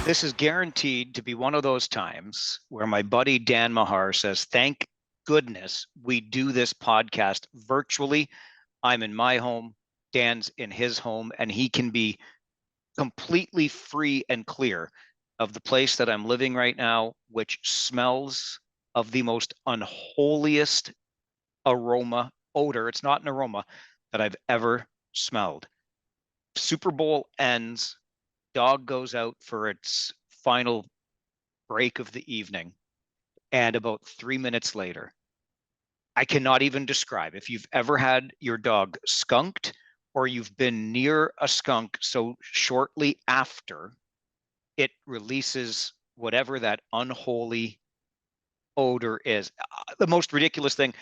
This is guaranteed to be one of those times where my buddy Dan Mahar says, thank goodness we do this podcast virtually. I'm in my home, Dan's in his home, and he can be completely free and clear of the place that I'm living right now, which smells of the most unholiest odor. It's not an aroma that I've ever smelled. Super Bowl ends, dog goes out for its final break of the evening, and about 3 minutes later, I cannot even describe. If you've ever had your dog skunked or you've been near a skunk so shortly after, it releases whatever that unholy odor is. The most ridiculous thing.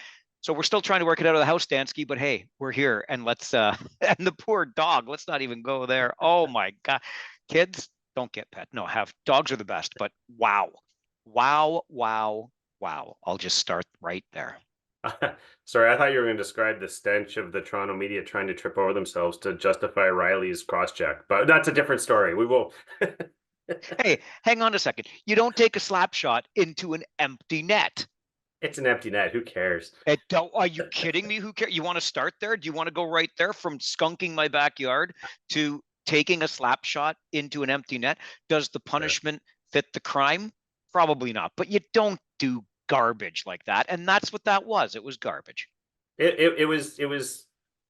So we're still trying to work it out of the house, Dansky, but hey, we're here, and let's and the poor dog, let's not even go there. Oh my God. Kids, don't get pet. No, have dogs are the best, but wow. Wow, wow, wow. I'll just start right there. Sorry, I thought you were going to describe the stench of the Toronto media trying to trip over themselves to justify Riley's cross-check, but that's a different story. We will. Hey, hang on a second. You don't take a slap shot into an empty net. It's an empty net. Who cares? Are you kidding me? Who cares? You want to start there? Do you want to go right there from skunking my backyard to taking a slap shot into an empty net? Does the punishment fit the crime? Probably not. But you don't do garbage like that. And that's what that was. It was garbage. It was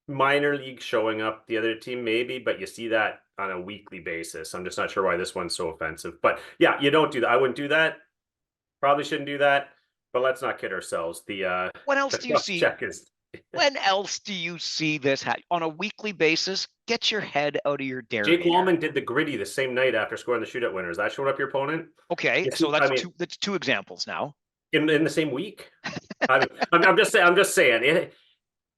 minor league showing up the other team maybe, but you see that on a weekly basis. I'm just not sure why this one's so offensive. But yeah, you don't do that. I wouldn't do that. Probably shouldn't do that. But let's not kid ourselves. When else The do you see? check is. When else do you see this on a weekly basis? Get your head out of your Jake derriere. Wallman did the gritty the same night after scoring the shootout winners. That showed up your opponent. Okay, so I mean, that's two examples now. in the same week. I'm just saying. I'm just saying.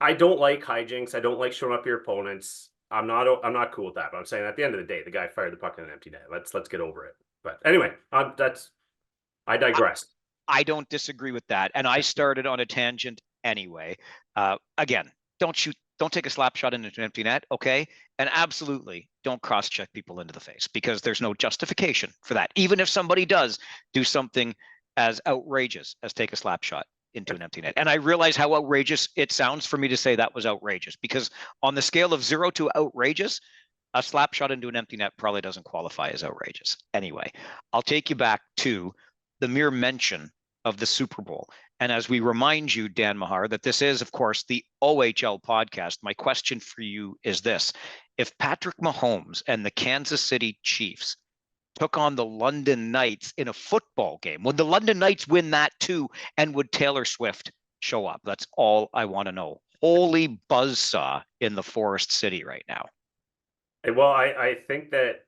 I don't like hijinks. I don't like showing up your opponents. I'm not cool with that. But I'm saying at the end of the day, the guy fired the puck in an empty net. Let's get over it. But anyway, I digress. I don't disagree with that, and I started on a tangent anyway. Again, don't take a slap shot into an empty net, okay? And absolutely don't cross-check people into the face because there's no justification for that. Even if somebody does do something as outrageous as take a slap shot into an empty net. And I realize how outrageous it sounds for me to say that was outrageous because on the scale of 0 to outrageous, a slap shot into an empty net probably doesn't qualify as outrageous. Anyway, I'll take you back to the mere mention of the Super Bowl. And as we remind you, Dan Mahar, that this is, of course, the OHL podcast, my question for you is this. If Patrick Mahomes and the Kansas City Chiefs took on the London Knights in a football game, would the London Knights win that too? And would Taylor Swift show up? That's all I want to know. Holy buzzsaw in the Forest City right now. Well, I think that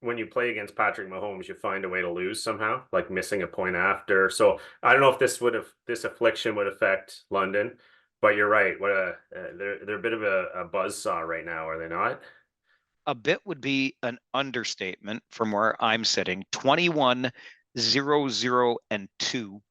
when you play against Patrick Mahomes, you find a way to lose somehow, like missing a point after. So I don't know if this affliction would affect London, but you're right. They're a bit of a buzzsaw right now, are they not? A bit would be an understatement from where I'm sitting. 21-0-0-2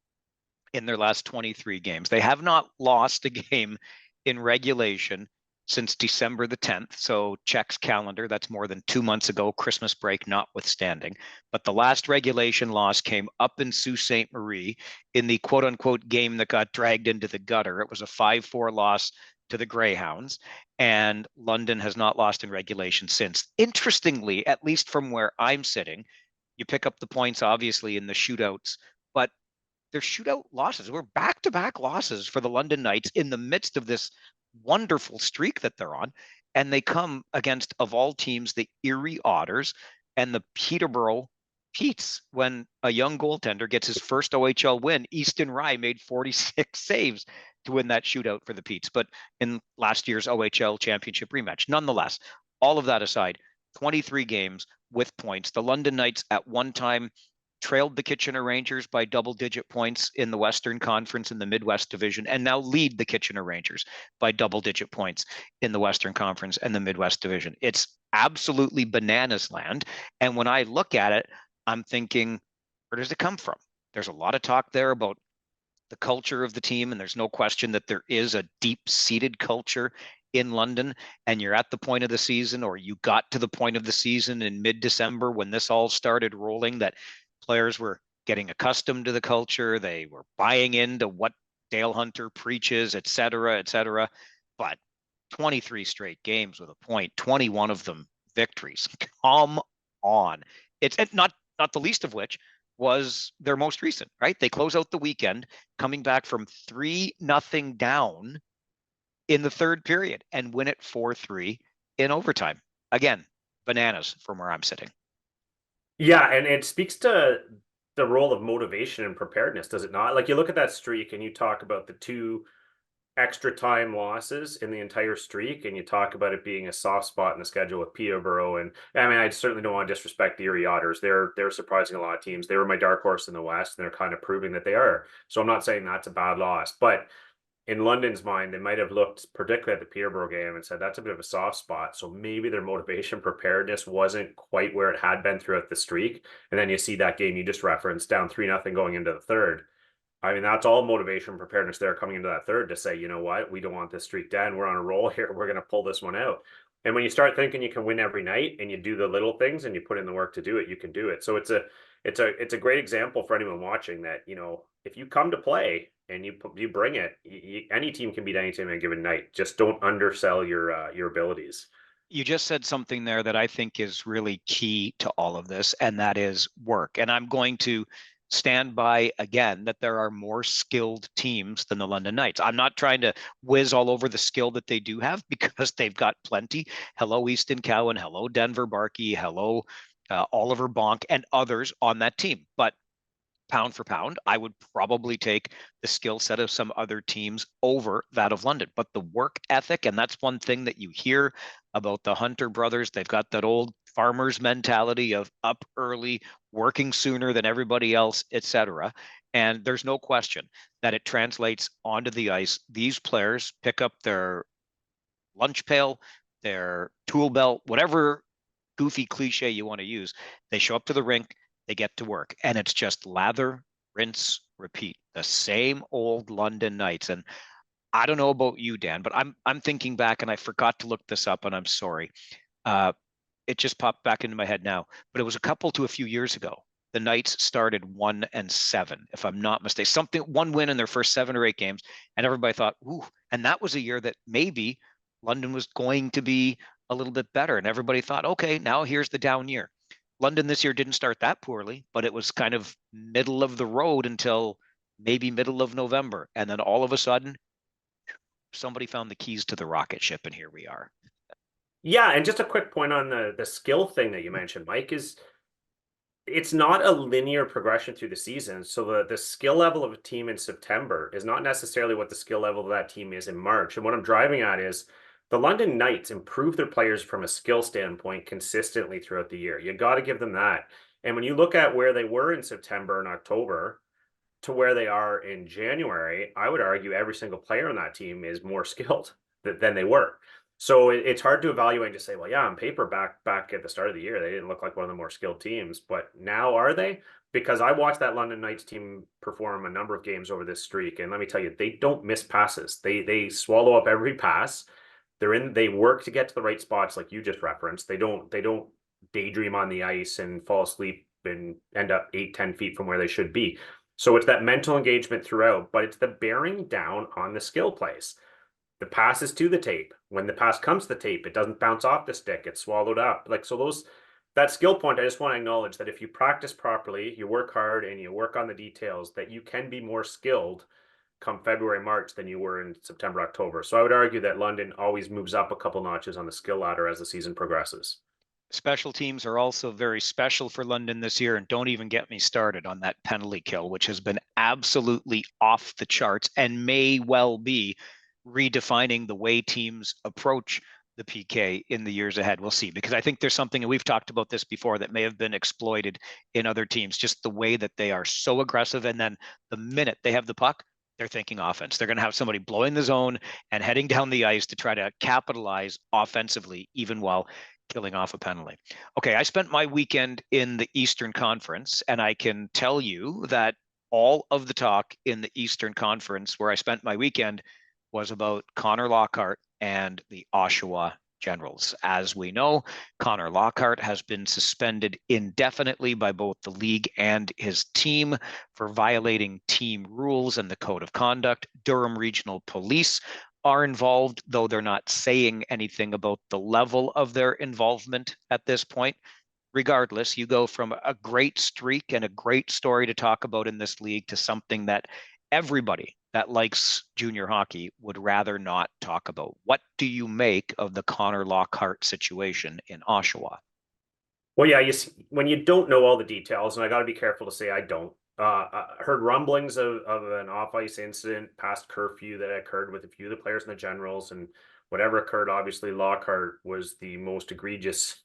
in their last 23 games. They have not lost a game in regulation since December the 10th. So checks calendar. That's more than 2 months ago, Christmas break notwithstanding. But the last regulation loss came up in Sault Ste. Marie in the quote unquote game that got dragged into the gutter. It was a 5-4 loss to the Greyhounds, and London has not lost in regulation since. Interestingly, at least from where I'm sitting, you pick up the points obviously in the shootouts, but they're shootout losses. We're back-to-back losses for the London Knights in the midst of this wonderful streak that they're on. And they come against, of all teams, the Erie Otters and the Peterborough Petes. When a young goaltender gets his first OHL win, Easton Rye made 46 saves to win that shootout for the Petes. But in last year's OHL championship rematch, nonetheless, all of that aside, 23 games with points. The London Knights at one time trailed the Kitchener Rangers by double-digit points in the Western Conference in the Midwest Division, and now lead the Kitchener Rangers by double-digit points in the Western Conference and the Midwest Division. It's absolutely bananas land. And when I look at it, I'm thinking, where does it come from? There's a lot of talk there about the culture of the team, and there's no question that there is a deep-seated culture in London and you're at the point of the season, or you got to the point of the season in mid-December when this all started rolling, that players were getting accustomed to the culture, they were buying into what Dale Hunter preaches, et cetera, et cetera. But 23 straight games with a point, 21 of them victories. Come on. It's not the least of which was their most recent, right? They close out the weekend coming back from 3-0 down in the third period and win it 4-3 in overtime. Again, bananas from where I'm sitting. Yeah, and it speaks to the role of motivation and preparedness, does it not? Like you look at that streak and you talk about the two extra time losses in the entire streak, and you talk about it being a soft spot in the schedule with Peterborough. And I mean, I certainly don't want to disrespect the Erie Otters. They're surprising a lot of teams. They were my dark horse in the West, and they're kind of proving that they are. So I'm not saying that's a bad loss, but in London's mind, they might have looked, particularly at the Peterborough game, and said that's a bit of a soft spot. So maybe their motivation preparedness wasn't quite where it had been throughout the streak. And then you see that game you just referenced, down 3-0 going into the third. I mean, that's all motivation preparedness there coming into that third to say, you know what, we don't want this streak to end. We're on a roll here. We're going to pull this one out. And when you start thinking you can win every night and you do the little things and you put in the work to do it, you can do it. So it's a great example for anyone watching that, you know, if you come to play and you bring it, any team can beat any team on a given night. Just don't undersell your abilities. You just said something there that I think is really key to all of this, and that is work. And I'm going to stand by again that there are more skilled teams than the London Knights. I'm not trying to whiz all over the skill that they do have, because they've got plenty. Hello, Easton Cowan. Hello, Denver Barkey. Hello, Oliver Bonk, and others on that team. But pound for pound, I would probably take the skill set of some other teams over that of London. But the work ethic, and that's one thing that you hear about the Hunter brothers, they've got that old farmers mentality of up early, working sooner than everybody else, etc. And there's no question that it translates onto the ice. These players pick up their lunch pail, their tool belt, whatever goofy cliche you want to use. They show up to the rink, they get to work, and it's just lather, rinse, repeat. The same old London Knights. And I don't know about you, Dan, but I'm thinking back, and I forgot to look this up, and I'm sorry. It just popped back into my head now, but it was a couple to a few years ago. The Knights started 1-7, if I'm not mistaken. One win in their first 7 or 8 games, and everybody thought, ooh, and that was a year that maybe London was going to be a little bit better, and everybody thought, okay, now here's the down year. London this year didn't start that poorly, but it was kind of middle of the road until maybe middle of November, and then all of a sudden, somebody found the keys to the rocket ship, and here we are. Yeah, and just a quick point on the skill thing that you mentioned, Mike, is it's not a linear progression through the season. So the skill level of a team in September is not necessarily what the skill level of that team is in March. And what I'm driving at is the London Knights improve their players from a skill standpoint consistently throughout the year. You got to give them that. And when you look at where they were in September and October to where they are in January, I would argue every single player on that team is more skilled than they were. So it's hard to evaluate and just say, well, yeah, on paper, back at the start of the year, they didn't look like one of the more skilled teams, but now are they? Because I watched that London Knights team perform a number of games over this streak, and let me tell you, they don't miss passes. They swallow up every pass. They work to get to the right spots, like you just referenced. They don't daydream on the ice and fall asleep and end up 8-10 feet from where they should be. So it's that mental engagement throughout, but it's the bearing down on the skill plays. The pass is to the tape. When the pass comes to the tape, it doesn't bounce off the stick. It's swallowed up. Like, so that skill point, I just want to acknowledge that if you practice properly, you work hard and you work on the details, that you can be more skilled come February, March than you were in September, October. So I would argue that London always moves up a couple notches on the skill ladder as the season progresses. Special teams are also very special for London this year, and don't even get me started on that penalty kill, which has been absolutely off the charts and may well be redefining the way teams approach the PK in the years ahead. We'll see, because I think there's something, and we've talked about this before, that may have been exploited in other teams, just the way that they are so aggressive. And then the minute they have the puck, they're thinking offense. They're going to have somebody blowing the zone and heading down the ice to try to capitalize offensively, even while killing off a penalty. Okay, I spent my weekend in the Eastern Conference, and I can tell you that all of the talk in the Eastern Conference where I spent my weekend was about Connor Lockhart and the Oshawa Generals. As we know, Connor Lockhart has been suspended indefinitely by both the league and his team for violating team rules and the code of conduct. Durham Regional Police are involved, though they're not saying anything about the level of their involvement at this point. Regardless, you go from a great streak and a great story to talk about in this league to something that everybody that likes junior hockey would rather not talk about. What do you make of the Connor Lockhart situation in Oshawa? Well, yeah, when you don't know all the details, and I got to be careful to say I don't. I heard rumblings of an off-ice incident past curfew that occurred with a few of the players in the Generals, and whatever occurred, obviously Lockhart was the most egregious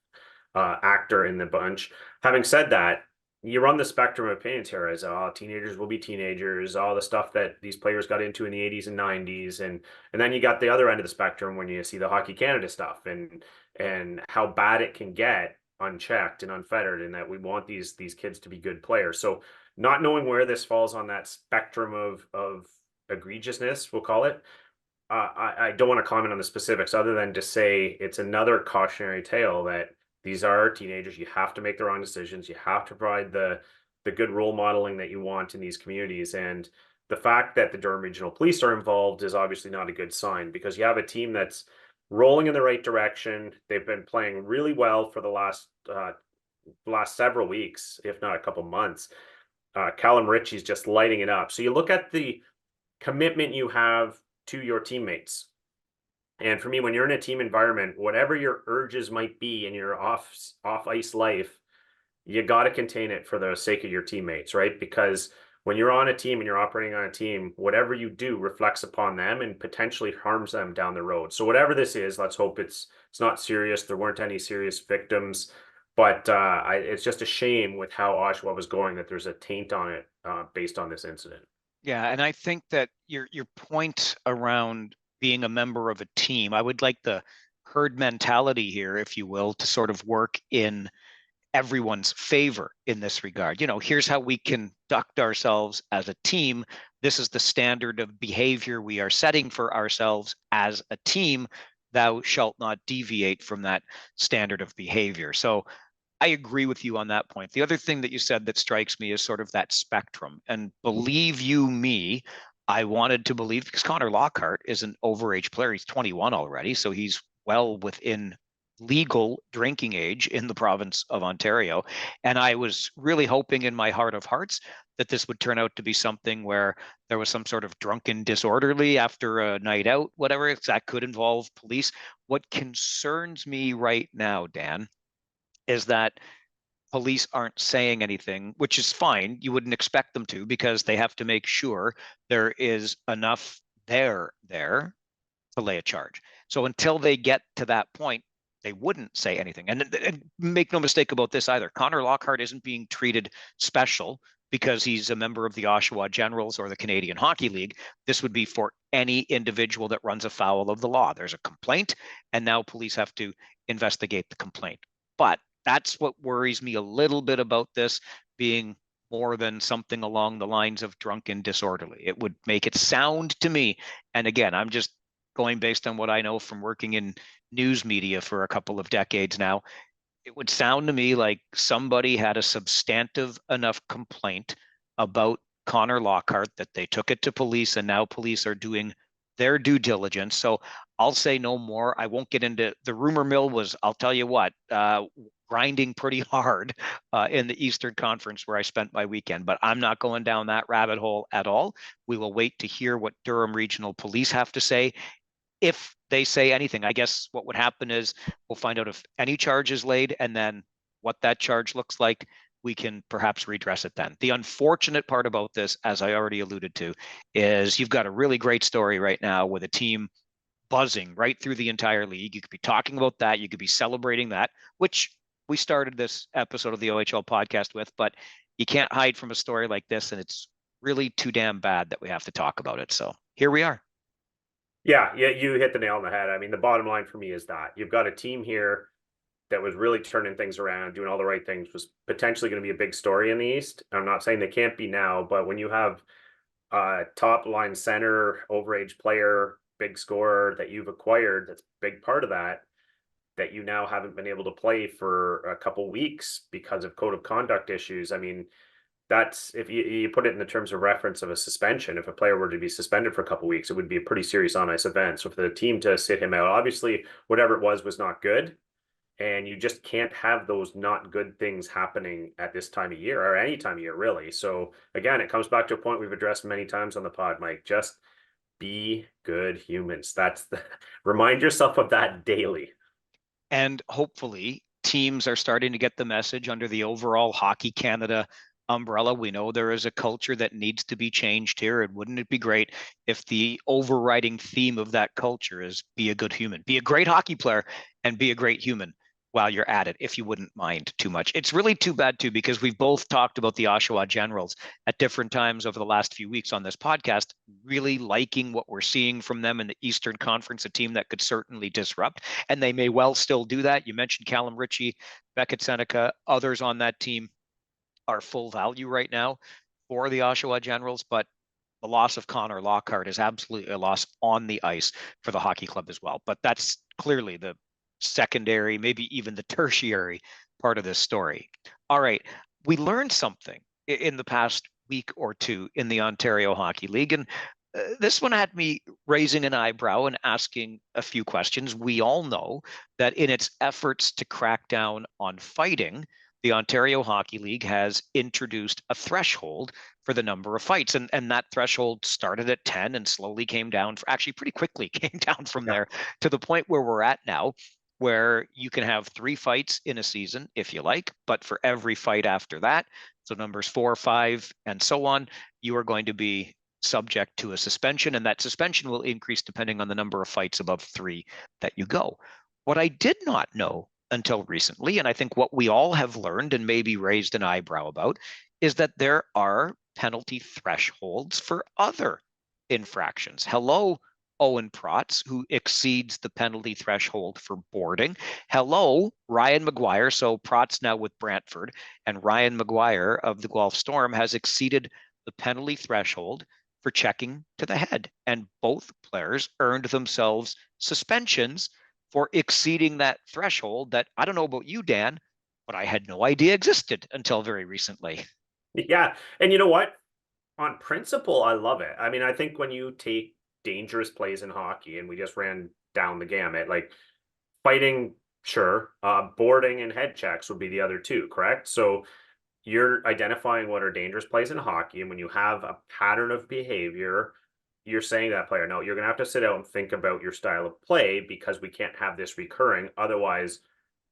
actor in the bunch. Having said that, you run the spectrum of opinions here as teenagers will be teenagers, all the stuff that these players got into in the 80s and 90s, and then you got the other end of the spectrum when you see the Hockey Canada stuff and how bad it can get unchecked and unfettered, and that we want these kids to be good players. So not knowing where this falls on that spectrum of egregiousness, we'll call it, I don't want to comment on the specifics other than to say it's another cautionary tale that these are teenagers. You have to make the wrong decisions. You have to provide the good role modeling that you want in these communities. And the fact that the Durham Regional Police are involved is obviously not a good sign, because you have a team that's rolling in the right direction. They've been playing really well for the last several weeks, if not a couple months. Callum Ritchie's just lighting it up. So you look at the commitment you have to your teammates. And for me, when you're in a team environment, whatever your urges might be in your off ice life, you got to contain it for the sake of your teammates, right? Because when you're on a team and you're operating on a team, whatever you do reflects upon them and potentially harms them down the road. So whatever this is, let's hope it's not serious. There weren't any serious victims, but it's just a shame with how Oshawa was going that there's a taint on it based on this incident. Yeah, and I think that your point around being a member of a team, I would like the herd mentality here, if you will, to sort of work in everyone's favor in this regard. Here's how we conduct ourselves as a team. This is the standard of behavior we are setting for ourselves as a team. Thou shalt not deviate from that standard of behavior. So I agree with you on that point. The other thing that you said that strikes me is sort of that spectrum. And believe you me, I wanted to believe, because Connor Lockhart is an overage player. He's 21 already, so he's well within legal drinking age in the province of Ontario. And I was really hoping in my heart of hearts that this would turn out to be something where there was some sort of drunken disorderly after a night out, whatever. That could involve police. What concerns me right now, Dan, is that police aren't saying anything, which is fine. You wouldn't expect them to, because they have to make sure there is enough there to lay a charge. So until they get to that point, they wouldn't say anything. And make no mistake about this either. Connor Lockhart isn't being treated special because he's a member of the Oshawa Generals or the Canadian Hockey League. This would be for any individual that runs afoul of the law. There's a complaint, and now police have to investigate the complaint. But that's what worries me a little bit about this being more than something along the lines of drunken disorderly. It would make it sound to me, and again, I'm just going based on what I know from working in news media for a couple of decades now, it would sound to me like somebody had a substantive enough complaint about Connor Lockhart that they took it to police, and now police are doing their due diligence. So I'll say no more. I won't get into the rumor mill. I'll tell you what, grinding pretty hard in the Eastern Conference where I spent my weekend, but I'm not going down that rabbit hole at all. We will wait to hear what Durham Regional Police have to say. If they say anything, I guess what would happen is we'll find out if any charge is laid, and then what that charge looks like, we can perhaps redress it then. The unfortunate part about this, as I already alluded to, is you've got a really great story right now with a team buzzing right through the entire league. You could be talking about that. You could be celebrating that, which we started this episode of the OHL podcast with, but you can't hide from a story like this, and it's really too damn bad that we have to talk about it. So here we are. Yeah, you hit the nail on the head. I mean, the bottom line for me is that you've got a team here that was really turning things around, doing all the right things, was potentially going to be a big story in the East. I'm not saying they can't be now, but when you have a top line center, overage player big scorer that you've acquired, that's a big part of that, that you now haven't been able to play for a couple weeks because of code of conduct issues. I mean, that's if you put it in the terms of reference of a suspension. If a player were to be suspended for a couple weeks, it would be a pretty serious on ice event. So for the team to sit him out, obviously whatever it was not good. And you just can't have those not good things happening at this time of year or any time of year, really. So again, it comes back to a point we've addressed many times on the pod, Mike. Just be good humans. That's the remind yourself of that daily. And hopefully teams are starting to get the message under the overall Hockey Canada umbrella. We know there is a culture that needs to be changed here. And wouldn't it be great if the overriding theme of that culture is be a good human, be a great hockey player, and be a great human while you're at it, if you wouldn't mind too much. It's really too bad too, because we've both talked about the Oshawa Generals at different times over the last few weeks on this podcast, really liking what we're seeing from them in the Eastern Conference, a team that could certainly disrupt, and they may well still do that. You mentioned Callum Ritchie, Beckett Seneca, others on that team are full value right now for the Oshawa Generals, but the loss of Connor Lockhart is absolutely a loss on the ice for the hockey club as well. But that's clearly the secondary, maybe even the tertiary part of this story. All right. We learned something in the past week or two in the Ontario Hockey League. And this one had me raising an eyebrow and asking a few questions. We all know that in its efforts to crack down on fighting, the Ontario Hockey League has introduced a threshold for the number of fights. And that threshold started at 10 and slowly came down, actually pretty quickly came down from there to the point where we're at now, where you can have 3 fights in a season if you like, but for every fight after that, so numbers 4, 5, and so on, you are going to be subject to a suspension, and that suspension will increase depending on the number of fights above 3 that you go. What I did not know until recently, and I think what we all have learned and maybe raised an eyebrow about, is that there are penalty thresholds for other infractions. Hello, Owen Protz, who exceeds the penalty threshold for boarding. Hello, Ryan McGuire. So Protz now with Brantford, and Ryan McGuire of the Guelph Storm has exceeded the penalty threshold for checking to the head. And both players earned themselves suspensions for exceeding that threshold that, I don't know about you, Dan, but I had no idea existed until very recently. Yeah. And you know what? On principle, I love it. I mean, I think when you take dangerous plays in hockey, and we just ran down the gamut, like fighting, sure, boarding and head checks would be the other two, correct? So you're identifying what are dangerous plays in hockey, and when you have a pattern of behavior, you're saying to that player, no, you're going to have to sit out and think about your style of play because we can't have this recurring. Otherwise,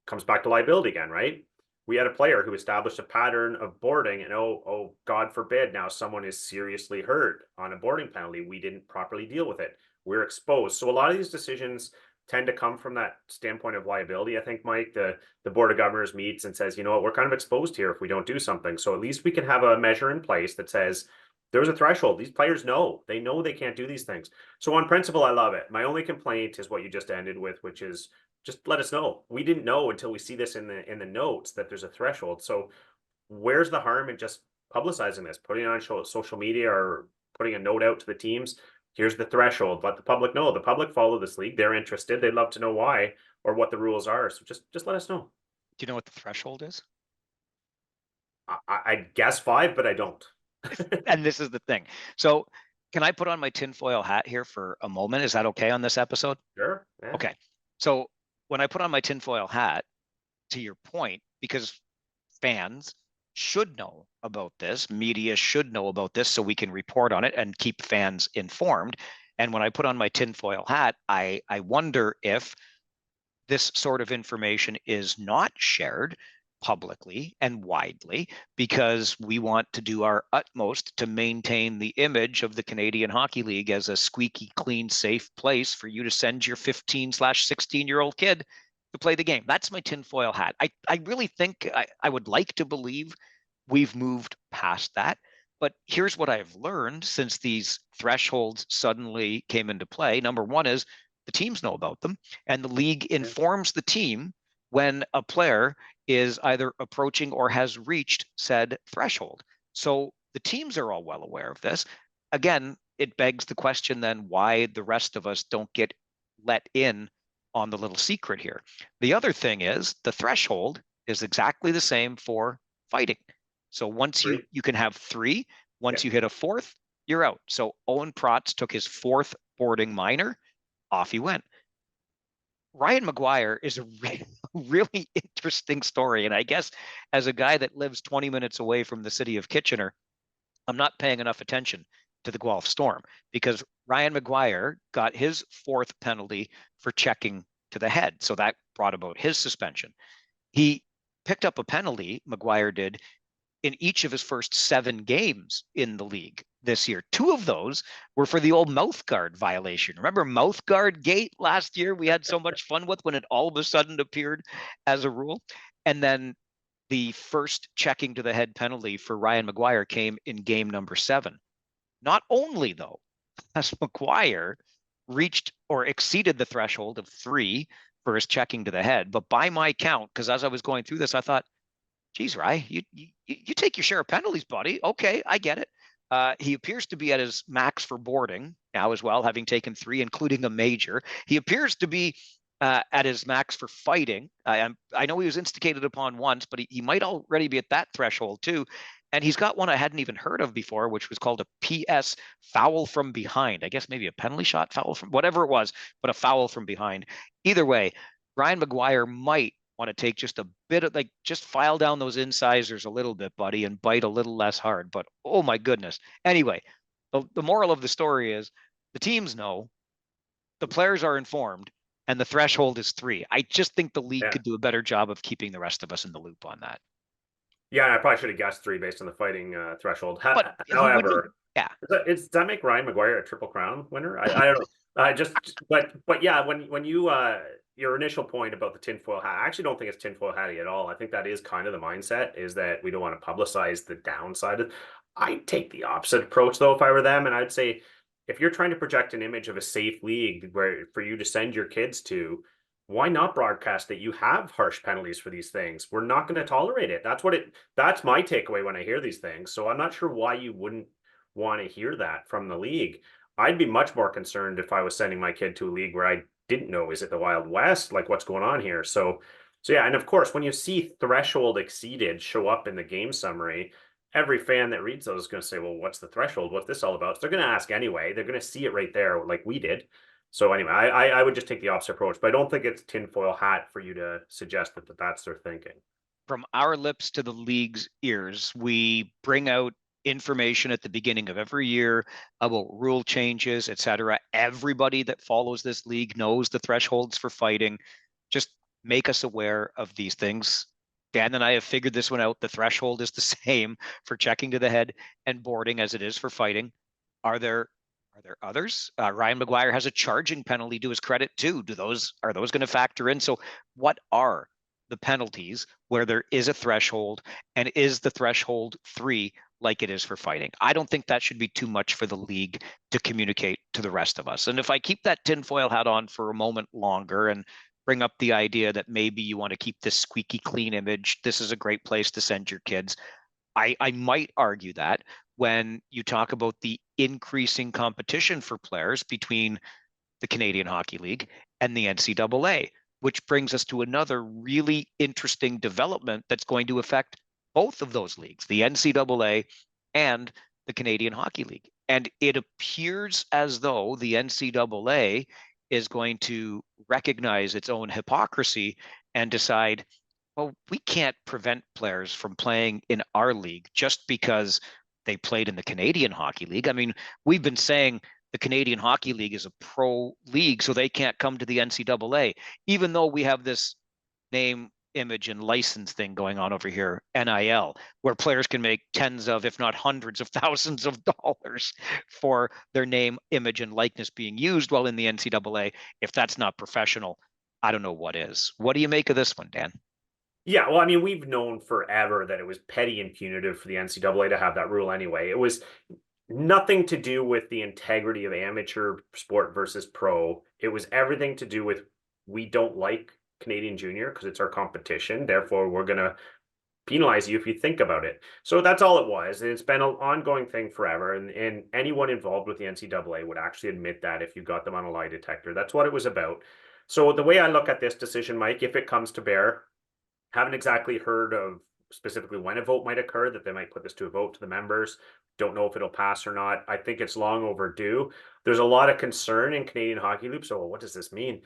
comes back to liability again, right? We had a player who established a pattern of boarding, and oh, God forbid, now someone is seriously hurt on a boarding penalty. We didn't properly deal with it. We're exposed. So a lot of these decisions tend to come from that standpoint of liability. I think, Mike, the board of governors meets and says, you know what, we're kind of exposed here if we don't do something. So at least we can have a measure in place that says there's a threshold. These players know they can't do these things. So on principle, I love it. My only complaint is what you just ended with, which is just let us know. We didn't know until we see this in the notes that there's a threshold. So where's the harm in just publicizing this, putting it on social media or putting a note out to the teams? Here's the threshold. Let the public know. The public follow this league. They're interested. They'd love to know why or what the rules are. So just let us know. Do you know what the threshold is? I guess 5, but I don't. And this is the thing. So can I put on my tinfoil hat here for a moment? Is that okay on this episode? Sure. Yeah. Okay. So when I put on my tinfoil hat, to your point, because fans should know about this, media should know about this so we can report on it and keep fans informed. And when I put on my tinfoil hat, I wonder if this sort of information is not shared publicly and widely because we want to do our utmost to maintain the image of the Canadian Hockey League as a squeaky clean, safe place for you to send your 15/16-year-old kid to play the game. That's my tinfoil hat. I really think I would like to believe we've moved past that. But here's what I've learned since these thresholds suddenly came into play. Number one is the teams know about them, and the league informs the team when a player is either approaching or has reached said threshold. So the teams are all well aware of this. Again, it begs the question then why the rest of us don't get let in on the little secret here. The other thing is the threshold is exactly the same for fighting. So once you Three. can have three, Yeah. once you hit a fourth, you're out. So Owen Protz took his fourth boarding minor, off he went. Ryan McGuire is a really interesting story. And I guess as a guy that lives 20 minutes away from the city of Kitchener, I'm not paying enough attention to the Guelph Storm because Ryan McGuire got his fourth penalty for checking to the head. So that brought about his suspension. He picked up a penalty, McGuire did, in each of his first 7 games in the league this year. 2 of those were for the old mouth guard violation. Remember mouth guard gate last year? We had so much fun with when it all of a sudden appeared as a rule. And then the first checking to the head penalty for Ryan McGuire came in game number 7. Not only, though, has McGuire reached or exceeded the threshold of 3 for his checking to the head, but by my count, because as I was going through this, I thought, geez, Ryan, you take your share of penalties, buddy. Okay, I get it. He appears to be at his max for boarding now as well, having taken 3, including a major. He appears to be at his max for fighting. I know he was instigated upon once, but he might already be at that threshold too. And he's got one I hadn't even heard of before, which was called a PS foul from behind. I guess maybe a penalty shot foul from whatever it was, but a foul from behind. Either way, Ryan McGuire might want to take just a bit of just file down those incisors a little bit, buddy, and bite a little less hard. But oh my goodness. Anyway, the moral of the story is the teams know, the players are informed, and the threshold is 3. I just think the league Yeah. could do a better job of keeping the rest of us in the loop on that. Yeah, I probably should have guessed 3 based on the fighting threshold. But who wouldn't? However, Yeah. does that make Ryan McGuire a Triple Crown winner? I don't know. But yeah, when you your initial point about the tinfoil hat, I actually don't think it's tinfoil hatty at all. I think that is kind of the mindset, is that we don't want to publicize the downside. I'd take the opposite approach though if I were them, and I'd say if you're trying to project an image of a safe league where for you to send your kids to, why not broadcast that you have harsh penalties for these things? We're not going to tolerate it. That's my takeaway when I hear these things. So I'm not sure why you wouldn't want to hear that from the league. I'd be much more concerned if I was sending my kid to a league where I didn't know, is it the Wild West? Like, what's going on here? So yeah, and of course, when you see threshold exceeded show up in the game summary, every fan that reads those is going to say, well, what's the threshold? What's this all about? So they're going to ask anyway. They're going to see it right there like we did. So anyway, I would just take the opposite approach, but I don't think it's tinfoil hat for you to suggest that that's their thinking. From our lips to the league's ears, we bring out information at the beginning of every year about rule changes, etc. Everybody that follows this league knows the thresholds for fighting. Just make us aware of these things. Dan and I have figured this one out. The threshold is the same for checking to the head and boarding as it is for fighting. Are there others? Ryan McGuire has a charging penalty to his credit too. Are those going to factor in? So what are the penalties where there is a threshold, and is the threshold 3 like it is for fighting? I don't think that should be too much for the league to communicate to the rest of us. And if I keep that tinfoil hat on for a moment longer and bring up the idea that maybe you want to keep this squeaky clean image, this is a great place to send your kids. I might argue that when you talk about the increasing competition for players between the Canadian Hockey League and the NCAA, which brings us to another really interesting development that's going to affect both of those leagues, the NCAA and the Canadian Hockey League. And it appears as though the NCAA is going to recognize its own hypocrisy and decide, well, we can't prevent players from playing in our league just because they played in the Canadian Hockey League. I mean, we've been saying the Canadian Hockey League is a pro league, so they can't come to the NCAA, even though we have this name, image, and license thing going on over here, NIL, where players can make tens of, if not hundreds of thousands of dollars for their name, image, and likeness being used while in the NCAA. If that's not professional, I don't know what is. What do you make of this one, Dan? Yeah, well, I mean, we've known forever that it was petty and punitive for the NCAA to have that rule anyway. It was nothing to do with the integrity of amateur sport versus pro. It was everything to do with, we don't like Canadian junior because it's our competition. Therefore, we're going to penalize you if you think about it. So that's all it was. And it's been an ongoing thing forever. And anyone involved with the NCAA would actually admit that if you got them on a lie detector. That's what it was about. So the way I look at this decision, Mike, if it comes to bear, haven't exactly heard of specifically when a vote might occur, that they might put this to a vote to the members. Don't know if it'll pass or not. I think it's long overdue. There's a lot of concern in Canadian Hockey Loop. So what does this mean?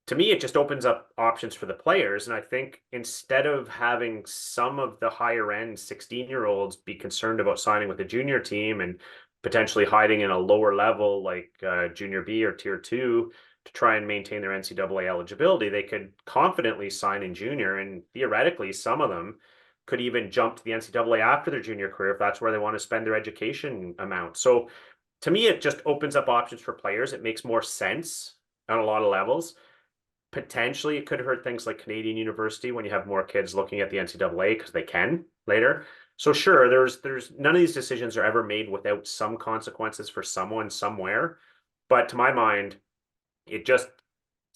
To me, it just opens up options for the players. And I think instead of having some of the higher end 16-year-olds be concerned about signing with a junior team and potentially hiding in a lower level like junior B or tier two to try and maintain their NCAA eligibility, they could confidently sign in junior. And theoretically, some of them could even jump to the NCAA after their junior career if that's where they want to spend their education amount. So to me, it just opens up options for players. It makes more sense on a lot of levels. Potentially, it could hurt things like Canadian University when you have more kids looking at the NCAA because they can later. So sure, there's none of these decisions are ever made without some consequences for someone somewhere. But to my mind, it just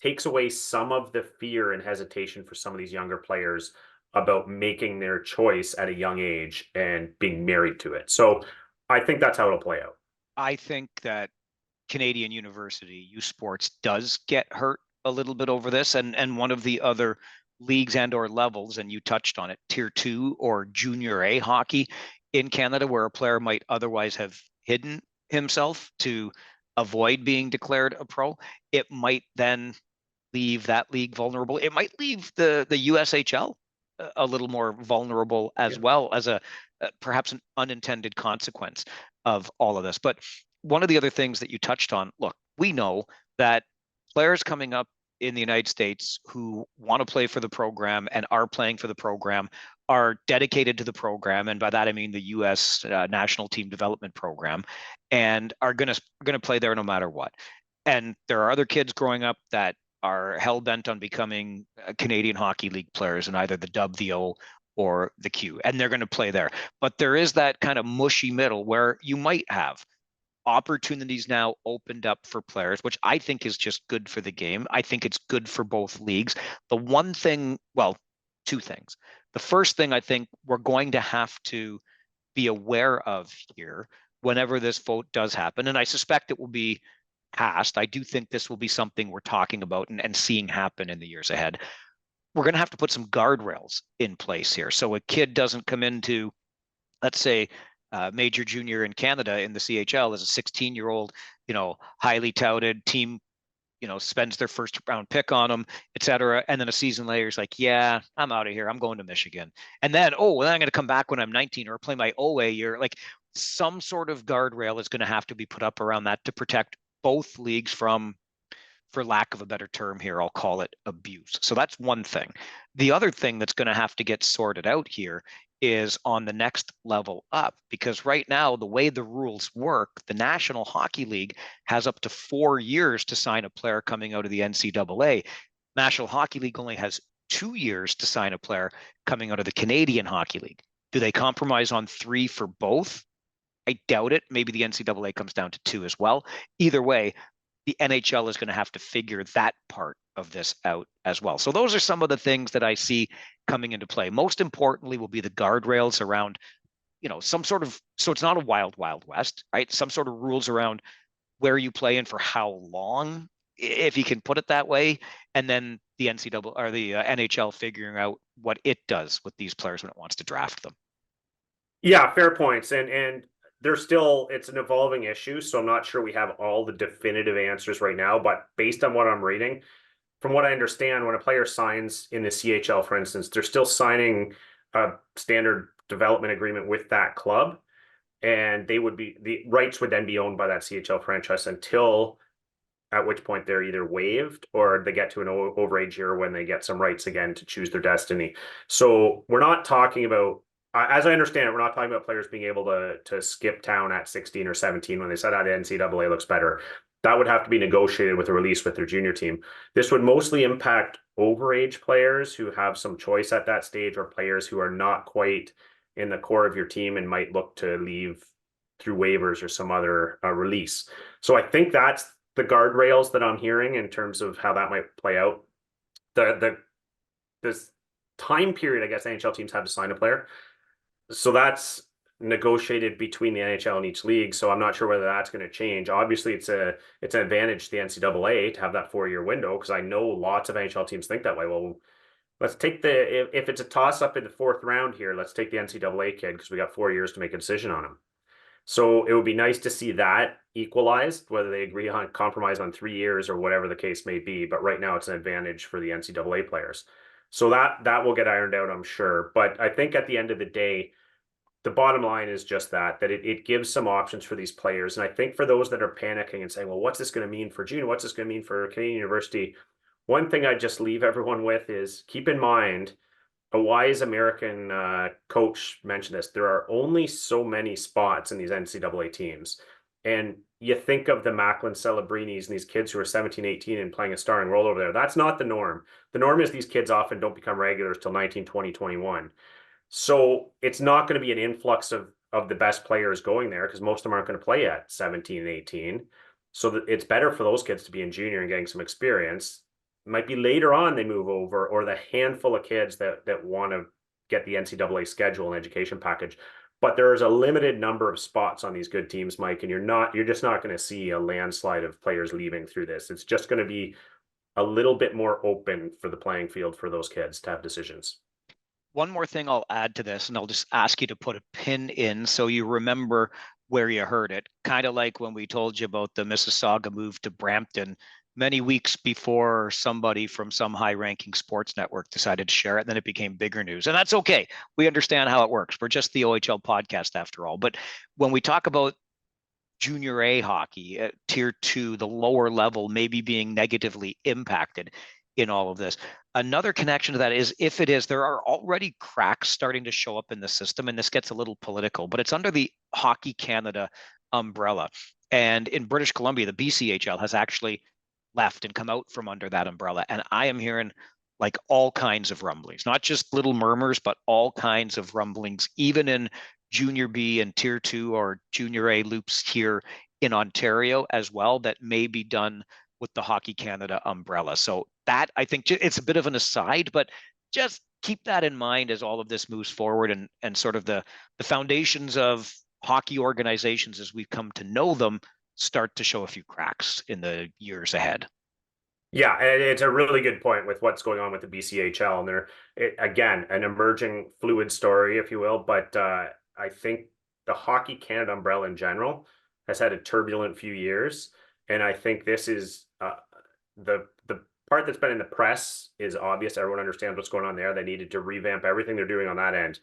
takes away some of the fear and hesitation for some of these younger players about making their choice at a young age and being married to it. So I think that's how it'll play out. I think that Canadian University U Sports does get hurt a little bit over this, and one of the other leagues and or levels, and you touched on it, tier two or junior A hockey in Canada, where a player might otherwise have hidden himself to avoid being declared a pro, it might then leave that league vulnerable. It might leave the USHL a little more vulnerable as Yeah. well as a perhaps an unintended consequence of all of this. But one of the other things that you touched on, look, we know that players coming up in the United States who want to play for the program and are playing for the program are dedicated to the program, and by that I mean the U.S. National Team Development Program, and are gonna play there no matter what. And there are other kids growing up that are hell bent on becoming Canadian Hockey League players in either the W, the O, or the Q, and they're going to play there. But there is that kind of mushy middle where you might have opportunities now opened up for players, which I think is just good for the game. I think it's good for both leagues. The one thing, well, two things. The first thing I think we're going to have to be aware of here whenever this vote does happen, and I suspect it will be passed. I do think this will be something we're talking about and seeing happen in the years ahead. We're going to have to put some guardrails in place here. So a kid doesn't come into, let's say, major junior in Canada in the CHL as a 16-year-old, highly touted team, spends their first round pick on them, et cetera. And then a season later, it's like, yeah, I'm out of here. I'm going to Michigan. And then, then I'm going to come back when I'm 19 or play my OA year. Like some sort of guardrail is going to have to be put up around that to protect both leagues from, for lack of a better term here, I'll call it abuse. So that's one thing. The other thing that's going to have to get sorted out here is on the next level up, because right now, the way the rules work, the National Hockey League has up to 4 years to sign a player coming out of the NCAA. National Hockey League only has 2 years to sign a player coming out of the Canadian Hockey League. Do they compromise on 3 for both? I doubt it. Maybe the NCAA comes down to 2 as well. Either way, the NHL is going to have to figure that part of this out as well. So those are some of the things that I see coming into play. Most importantly will be the guardrails around, some sort of, so it's not a wild, wild west, right? Some sort of rules around where you play and for how long, if you can put it that way. And then the NCAA or the NHL figuring out what it does with these players when it wants to draft them. Yeah, fair points. And there's still, it's an evolving issue. So I'm not sure we have all the definitive answers right now, but based on what I'm reading, from what I understand, when a player signs in the CHL, for instance, they're still signing a standard development agreement with that club. And the rights would then be owned by that CHL franchise until at which point they're either waived or they get to an overage year when they get some rights again to choose their destiny. So we're not talking about, as I understand it, we're not talking about players being able to skip town at 16 or 17 when they said out NCAA looks better. That would have to be negotiated with a release with their junior team. This would mostly impact overage players who have some choice at that stage, or players who are not quite in the core of your team and might look to leave through waivers or some other release. So I think that's the guardrails that I'm hearing in terms of how that might play out. The time period, I guess NHL teams have to sign a player. So that's negotiated between the NHL and each league. So I'm not sure whether that's going to change. Obviously, it's an advantage to the NCAA to have that 4-year window, because I know lots of NHL teams think that way. Well, let's take if it's a toss up in the 4th round here, let's take the NCAA kid because we got 4 years to make a decision on him. So it would be nice to see that equalized, whether they agree on compromise on 3 years or whatever the case may be. But right now it's an advantage for the NCAA players. So that will get ironed out, I'm sure. But I think at the end of the day, the bottom line is just that it gives some options for these players. And I think for those that are panicking and saying, well, what's this going to mean for junior? What's this going to mean for Canadian University? One thing I just leave everyone with is keep in mind, a wise American coach mentioned this. There are only so many spots in these NCAA teams. And you think of the Macklin Celebrinis and these kids who are 17, 18 and playing a starring role over there. That's not the norm. The norm is these kids often don't become regulars till 19, 20, 21. So it's not going to be an influx of the best players going there, because most of them aren't going to play at 17 and 18. So that it's better for those kids to be in junior and getting some experience. It might be later on they move over, or the handful of kids that want to get the NCAA schedule and education package. But there is a limited number of spots on these good teams, Mike, and you're just not going to see a landslide of players leaving through this. It's just going to be a little bit more open for the playing field for those kids to have decisions. One more thing I'll add to this, and I'll just ask you to put a pin in so you remember where you heard it. Kind of like when we told you about the Mississauga move to Brampton many weeks before somebody from some high-ranking sports network decided to share it, and then it became bigger news. And that's okay. We understand how it works. We're just the OHL podcast after all. But when we talk about junior A hockey at tier 2, the lower level, maybe being negatively impacted in all of this. Another connection to that is, if it is, there are already cracks starting to show up in the system, and this gets a little political, but it's under the Hockey Canada umbrella. And in British Columbia, the BCHL has actually left and come out from under that umbrella. And I am hearing like all kinds of rumblings, not just little murmurs, but all kinds of rumblings, even in junior B and tier 2 or junior A loops here in Ontario as well, that may be done with the Hockey Canada umbrella. So that, I think, it's a bit of an aside, but just keep that in mind as all of this moves forward, and sort of the foundations of hockey organizations as we've come to know them start to show a few cracks in the years ahead. Yeah, and it's a really good point with what's going on with the BCHL, and again, an emerging fluid story, if you will. But I think the Hockey Canada umbrella in general has had a turbulent few years, and I think this is the part that's been in the press is obvious. Everyone understands what's going on there. They needed to revamp everything they're doing on that end.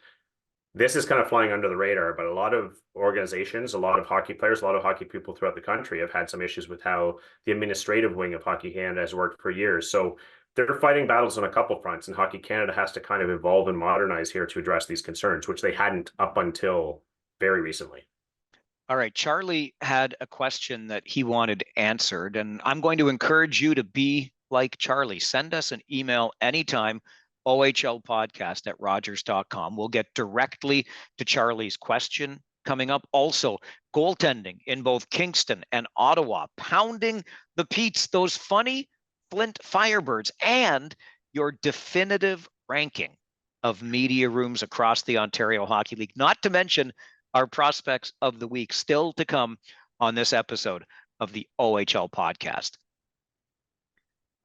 This is kind of flying under the radar, but a lot of organizations, a lot of hockey players, a lot of hockey people throughout the country have had some issues with how the administrative wing of Hockey Canada has worked for years. So they're fighting battles on a couple fronts, and Hockey Canada has to kind of evolve and modernize here to address these concerns, which they hadn't up until very recently. All right, Charlie had a question that he wanted answered, and I'm going to encourage you to be like Charlie. Send us an email anytime, ohlpodcast@rogers.com. We'll get directly to Charlie's question coming up. Also, goaltending in both Kingston and Ottawa, pounding the Petes, those funny Flint Firebirds, and your definitive ranking of media rooms across the Ontario Hockey League, not to mention our prospects of the week still to come on this episode of the OHL podcast.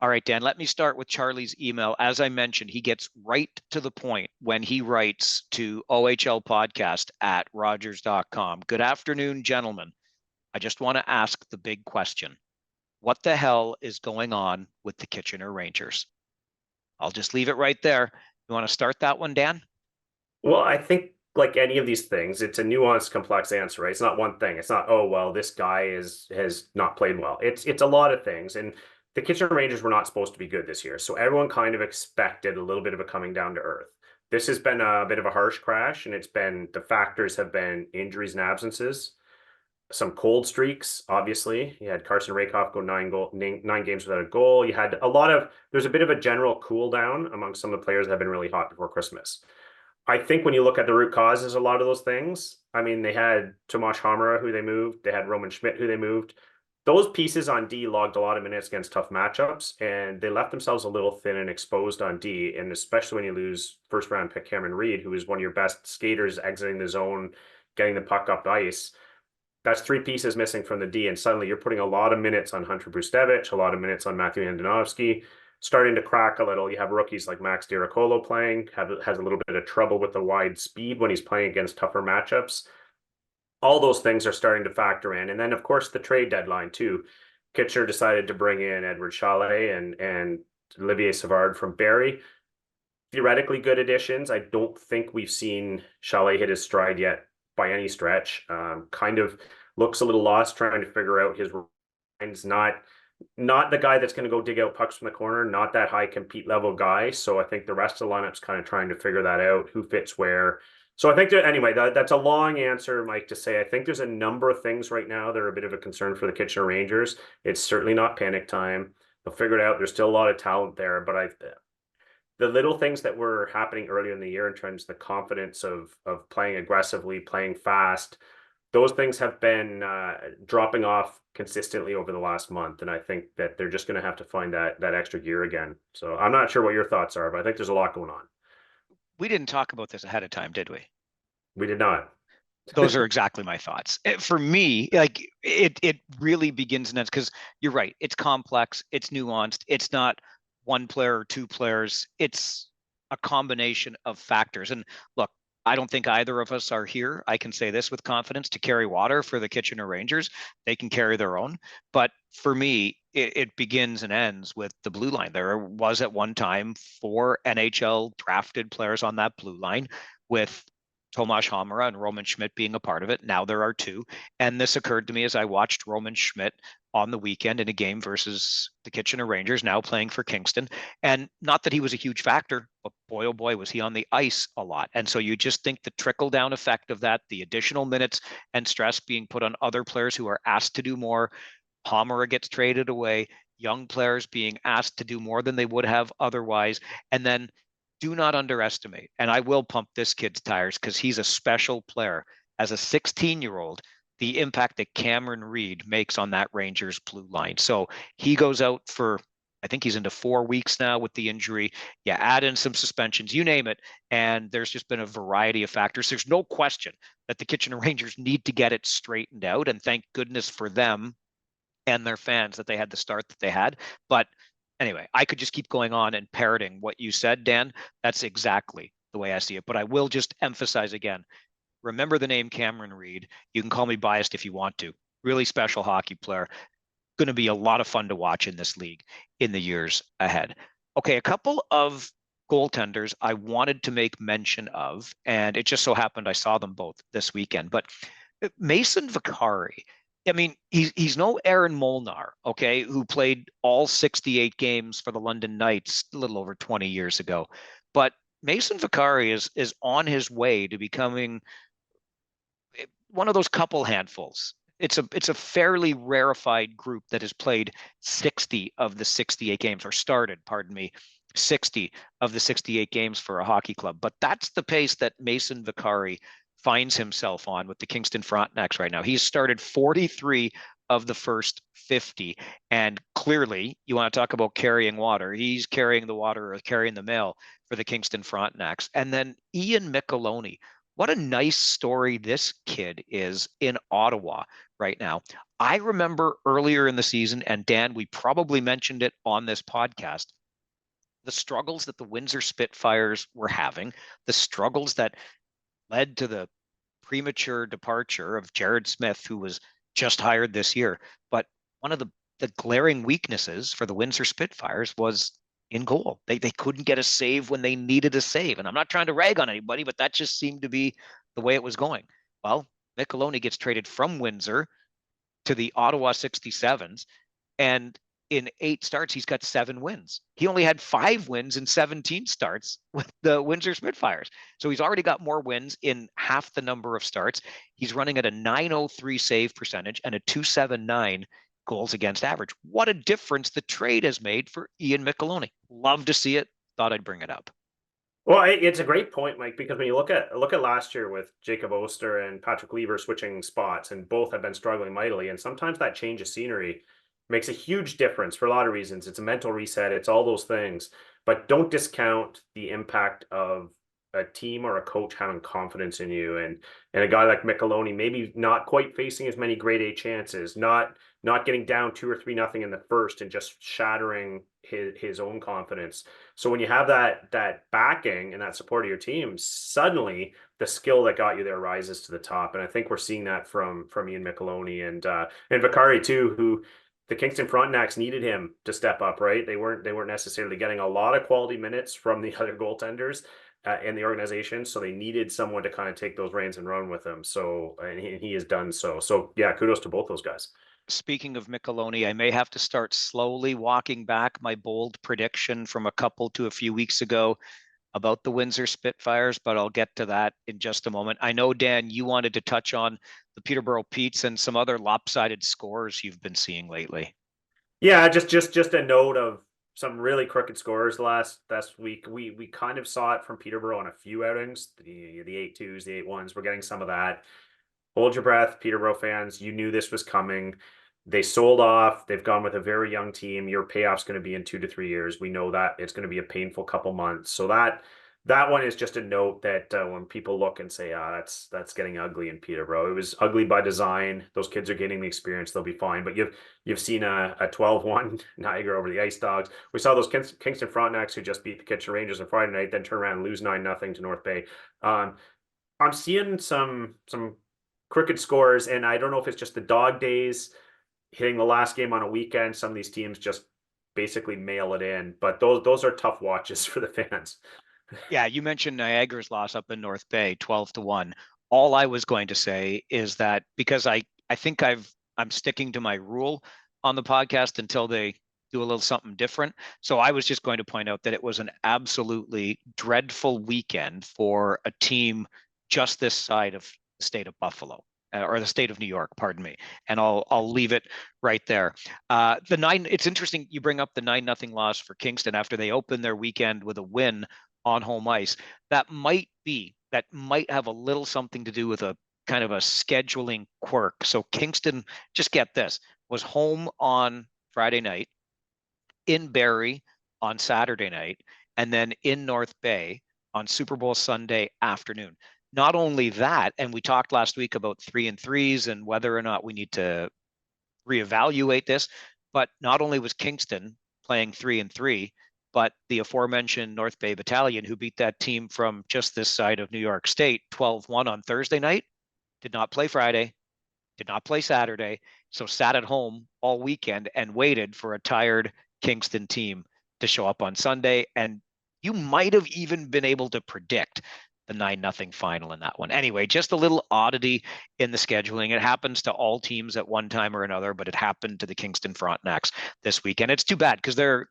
All right, Dan, let me start with Charlie's email. As I mentioned, he gets right to the point when he writes to ohlpodcast@rogers.com. Good afternoon, gentlemen. I just want to ask the big question. What the hell is going on with the Kitchener Rangers? I'll just leave it right there. You want to start that one, Dan? Well, I think like any of these things, it's a nuanced, complex answer, right? It's not one thing. It's not, oh, well, this guy has not played well. It's a lot of things. And the Kitchener Rangers were not supposed to be good this year. So everyone kind of expected a little bit of a coming down to earth. This has been a bit of a harsh crash, and the factors have been injuries and absences, some cold streaks, obviously. You had Carson Rakoff go 9 games without a goal. You had there's a bit of a general cool down among some of the players that have been really hot before Christmas. I think when you look at the root causes, a lot of those things, I mean, they had Tomas Hamara, who they moved. They had Roman Schmidt, who they moved. those pieces on D logged a lot of minutes against tough matchups, and they left themselves a little thin and exposed on D. And especially when you lose first round pick Cameron Reed, who is one of your best skaters exiting the zone, getting the puck up ice. That's three pieces missing from the D, and suddenly you're putting a lot of minutes on Hunter Bustevich, a lot of minutes on Matthew Andonovski, starting to crack a little. You have rookies like Max Diracolo playing, has a little bit of trouble with the wide speed when he's playing against tougher matchups. All those things are starting to factor in. And then, of course, the trade deadline, too. Kitcher decided to bring in Edward Chalet and Olivier Savard from Barrie. Theoretically good additions. I don't think we've seen Chalet hit his stride yet by any stretch. Kind of looks a little lost trying to figure out his lines. Not the guy that's going to go dig out pucks from the corner, not that high compete level guy. So I think the rest of the lineup's kind of trying to figure that out, who fits where. So I think anyway, that's a long answer, Mike, to say I think there's a number of things right now that are a bit of a concern for the Kitchener Rangers. It's certainly not panic time. They'll figure it out. There's still a lot of talent there, but the little things that were happening earlier in the year in terms of the confidence of playing aggressively, playing fast, those things have been dropping off consistently over the last month. And I think that they're just going to have to find that extra gear again. So I'm not sure what your thoughts are, but I think there's a lot going on. We didn't talk about this ahead of time, did we? We did not. Those are exactly my thoughts. For me, like it really begins and ends because you're right. It's complex. It's nuanced. It's not one player or two players. It's a combination of factors. And look, I don't think either of us are here. I can say this with confidence to carry water for the Kitchener Rangers. They can carry their own. But for me, it begins and ends with the blue line. There was at one time 4 NHL drafted players on that blue line with Tomas Hamara and Roman Schmidt being a part of it. Now there are 2. And this occurred to me as I watched Roman Schmidt on the weekend in a game versus the Kitchener Rangers, now playing for Kingston. And not that he was a huge factor, but boy, oh boy, was he on the ice a lot. And so you just think the trickle down effect of that, the additional minutes and stress being put on other players who are asked to do more. Hamara gets traded away, young players being asked to do more than they would have otherwise. And then do not underestimate, and I will pump this kid's tires because he's a special player. As a 16-year-old, the impact that Cameron Reed makes on that Rangers blue line. So he goes out for, I think he's into 4 weeks now with the injury. Yeah, add in some suspensions, you name it. And there's just been a variety of factors. There's no question that the Kitchener Rangers need to get it straightened out. And thank goodness for them and their fans that they had the start that they had. But anyway, I could just keep going on and parroting what you said, Dan. That's exactly the way I see it. But I will just emphasize again, remember the name Cameron Reed. You can call me biased if you want to. Really special hockey player. Going to be a lot of fun to watch in this league in the years ahead. Okay, a couple of goaltenders I wanted to make mention of, and it just so happened I saw them both this weekend. But Mason Vicari, I mean, he's no Aaron Molnar, okay, who played all 68 games for the London Knights a little over 20 years ago. But Mason Vicari is on his way to becoming one of those couple handfuls. It's a fairly rarefied group that has played 60 of the 68 games, or started, pardon me, 60 of the 68 games for a hockey club. But that's the pace that Mason Vicari finds himself on with the Kingston Frontenacs right now. He's started 43 of the first 50. And clearly, you want to talk about carrying water. He's carrying the water or carrying the mail for the Kingston Frontenacs. And then Ian Micheloni. What a nice story this kid is in Ottawa right now. I remember earlier in the season, and Dan, we probably mentioned it on this podcast, the struggles that the Windsor Spitfires were having, the struggles that led to the premature departure of Jared Smith, who was just hired this year. But one of the glaring weaknesses for the Windsor Spitfires was in goal. They couldn't get a save when they needed a save. And I'm not trying to rag on anybody, but that just seemed to be the way it was going. Well, Micheloni gets traded from Windsor to the Ottawa 67s. And in 8 starts, he's got 7 wins. He only had 5 wins in 17 starts with the Windsor Spitfires. So he's already got more wins in half the number of starts. He's running at a .903 save percentage and a .279 goals against average. What a difference the trade has made for Ian Micheloni. Love to see it. Thought I'd bring it up. Well, it's a great point, Mike, because when you look at last year with Jacob Oster and Patrick Lever switching spots, and both have been struggling mightily, and sometimes that change of scenery makes a huge difference for a lot of reasons. It's a mental reset, it's all those things, but don't discount the impact of a team or a coach having confidence in you, and a guy like Micheloni maybe not quite facing as many grade A chances, not getting down 2 or 3-0 in the first and just shattering his own confidence. So when you have that backing and that support of your team, suddenly the skill that got you there rises to the top. And I think we're seeing that from Ian Micheloni and Vicari too, who the Kingston Frontenacs needed him to step up, right? They weren't necessarily getting a lot of quality minutes from the other goaltenders in the organization, so they needed someone to kind of take those reins and run with them. So and he has done so. So yeah, kudos to both those guys. Speaking of Micheloni, I may have to start slowly walking back my bold prediction from a couple to a few weeks ago about the Windsor Spitfires, but I'll get to that in just a moment. I know, Dan, you wanted to touch on the Peterborough Petes and some other lopsided scores you've been seeing lately. Yeah, just a note of some really crooked scores last week. We kind of saw it from Peterborough in a few outings. The 8-2s, the 8-1s. We're getting some of that. Hold your breath, Peterborough fans. You knew this was coming. They sold off. They've gone with a very young team. Your payoff's going to be in 2 to 3 years. We know that it's going to be a painful couple months. So that one is just a note that when people look and say, "Ah, that's getting ugly in Peterborough," it was ugly by design. Those kids are getting the experience; they'll be fine. But you've seen a 12-1 Niagara over the Ice Dogs. We saw those Kingston Frontenacs who just beat the Kitchen Rangers on Friday night, then turn around and lose 9-0 to North Bay. I'm seeing some crooked scores, and I don't know if it's just the dog days hitting the last game on a weekend. Some of these teams just basically mail it in, but those are tough watches for the fans. Yeah, you mentioned Niagara's loss up in North Bay, 12-1. All I was going to say is that because I think I'm sticking to my rule on the podcast until they do a little something different. So I was just going to point out that it was an absolutely dreadful weekend for a team just this side of the state of Buffalo. Or the state of New York, pardon me, and I'll leave it right there. The nine. It's interesting you bring up the 9-0 loss for Kingston after they opened their weekend with a win on home ice. That might have a little something to do with a kind of a scheduling quirk. So Kingston, just get this, was home on Friday night, in Barrie on Saturday night, and then in North Bay on Super Bowl Sunday afternoon. Not only that, and we talked last week about 3-3s and whether or not we need to reevaluate this, but not only was Kingston playing 3-3, but the aforementioned North Bay Battalion, who beat that team from just this side of New York State 12-1 on Thursday night, did not play Friday, did not play Saturday, so sat at home all weekend and waited for a tired Kingston team to show up on Sunday. And you might have even been able to predict the 9-0 final in that one. Anyway, just a little oddity in the scheduling. It happens to all teams at one time or another, but it happened to the Kingston Frontenacs this weekend. It's too bad because they're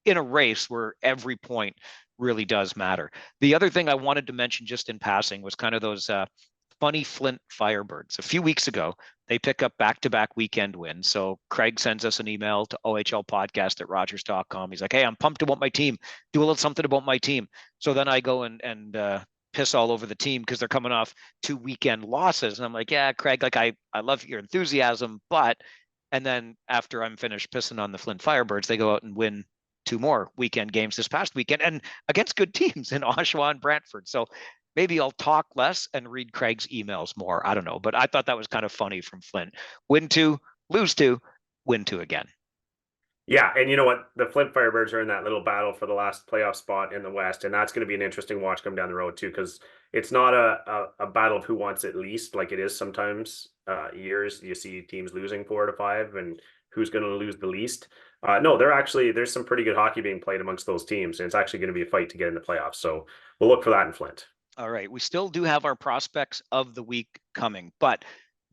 in a race where every point really does matter. The other thing I wanted to mention just in passing was kind of those funny Flint Firebirds. A few weeks ago, they pick up back-to-back weekend wins. So Craig sends us an email to ohlpodcast@rogers.com. He's like, "Hey, I'm pumped about my team. Do a little something about my team." So then I go and piss all over the team because they're coming off 2 weekend losses. And I'm like, "Yeah, Craig, like I love your enthusiasm, but..." And then after I'm finished pissing on the Flint Firebirds, they go out and win two more weekend games this past weekend and against good teams in Oshawa and Brantford. So maybe I'll talk less and read Craig's emails more. I don't know, but I thought that was kind of funny from Flint. Win two, lose two, win two again. Yeah, and you know what? The Flint Firebirds are in that little battle for the last playoff spot in the West, and that's going to be an interesting watch come down the road too, because it's not a battle of who wants it least, like it is sometimes years you see teams losing 4 to 5, and who's going to lose the least. No, there's some pretty good hockey being played amongst those teams, and it's actually going to be a fight to get in the playoffs. So we'll look for that in Flint. All right. We still do have our prospects of the week coming, but